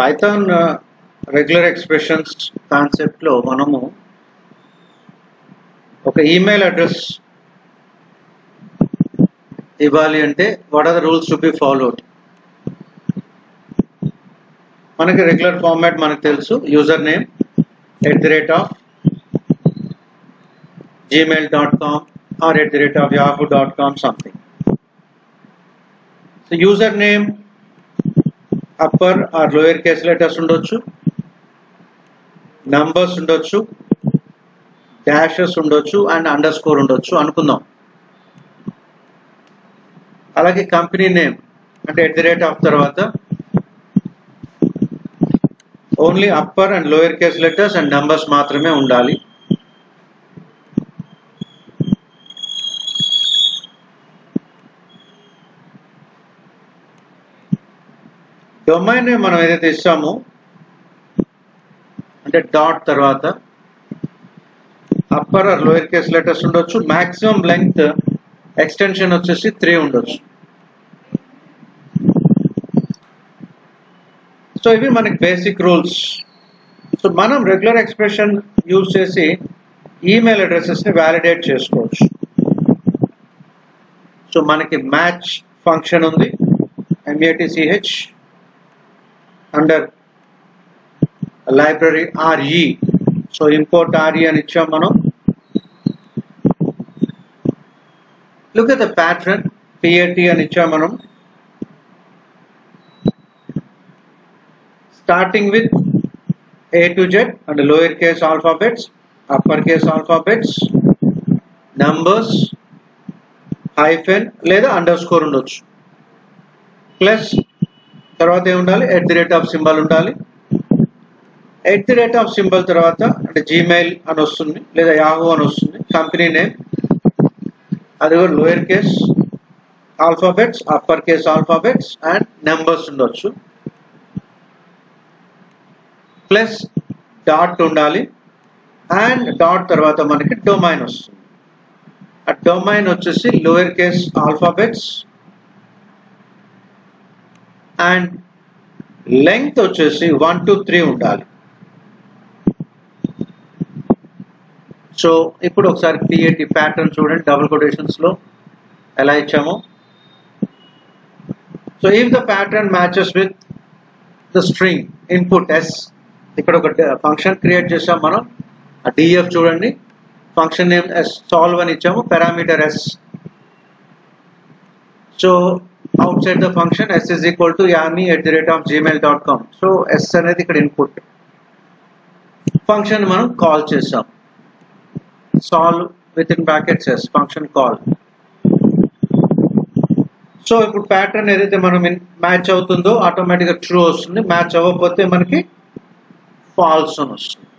Python regular expressions కాన్సెప్ట్లో మనము ఒక ఈమెయిల్ అడ్రస్ ఇవ్వాలి అంటే what are the rules to be followed. మనకి రెగ్యులర్ ఫార్మాట్ మనకు తెలుసు, user name @gmail.com or @yahoo.com something. So user name upper or lower case letters ఉండొచ్చు, numbers ఉండొచ్చు, డాషెస్ ఉండొచ్చు అండ్ అండర్ స్కోర్ ఉండొచ్చు అనుకుందాం. అలాగే కంపెనీ నేమ్ అంటే @ తర్వాత only upper and lower case letters and numbers మాత్రమే ఉండాలి. డొమైన్ నేమ్ మనం ఏదైతే ఇస్తామో అంటే డాట్ తర్వాత upper are lower case letters ఉండొచ్చు, మాక్సిమం లెంగ్త్ ఎక్స్టెన్షన్ వచ్చేసి 3 ఉండొచ్చు. సో ఇవి మనకి బేసిక్ రూల్స్. సో మనం రెగ్యులర్ ఎక్స్ప్రెషన్ యూజ్ చేసి ఈమెయిల్ అడ్రసెస్ని వ్యాలిడేట్ చేసుకోవచ్చు. సో మనకి మ్యాచ్ ఫంక్షన్ ఉంది, MATCH under library RE. So import RE అని ఇచ్చాం మనం. Look at the pattern PAT అని ఇచ్చాం మనం. Starting with A to Z and lower case alphabets, upper case alphabets, numbers, hyphen లేదా అండర్స్కోర్ ఉండొచ్చు. ప్లస్ తర్వాత ఏముండాలి, @ ఉండాలి. @ తర్వాత అంటే జీమెయిల్ అని వస్తుంది లేదా యాహూ అని వస్తుంది. కంపెనీ నేమ్ అది కూడా lower case alphabets, upper case alphabets and numbers ఉండొచ్చు. ప్లస్ డాట్ ఉండాలి అండ్ డాట్ తర్వాత మనకి డొమైన్ వస్తుంది. ఆ డొమైన్ వచ్చేసి lower case alphabets and length వచ్చేసి 1 to 3 ఉండాలి. సో ఇప్పుడు ఒకసారి PAT ప్యాటర్న్ చూడండి, డబుల్ కొటేషన్స్ లో ఎలా ఇచ్చామో. So if the pattern matches with the string input S, ఇక్కడ ఒక ఫంక్షన్ క్రియేట్ చేసాం మనం. ఆ DF చూడండి, ఫంక్షన్ నేమ్ S సాల్వ్ అని ఇచ్చాము, parameter S. So out side the function S is equal to yami@gmail.com. So S అనేది ఇక్కడ ఇన్పుట్. ఫంక్షన్ మనం కాల్ చేసాం, solve with in brackets S function call. So ఇప్పుడు ప్యాటర్న్ ఏదైతే మనం మ్యాచ్ అవుతుందో ఆటోమేటిక్గా ట్రూ వస్తుంది, మ్యాచ్ అవ్వకపోతే మనకి ఫాల్స్ అని వస్తుంది.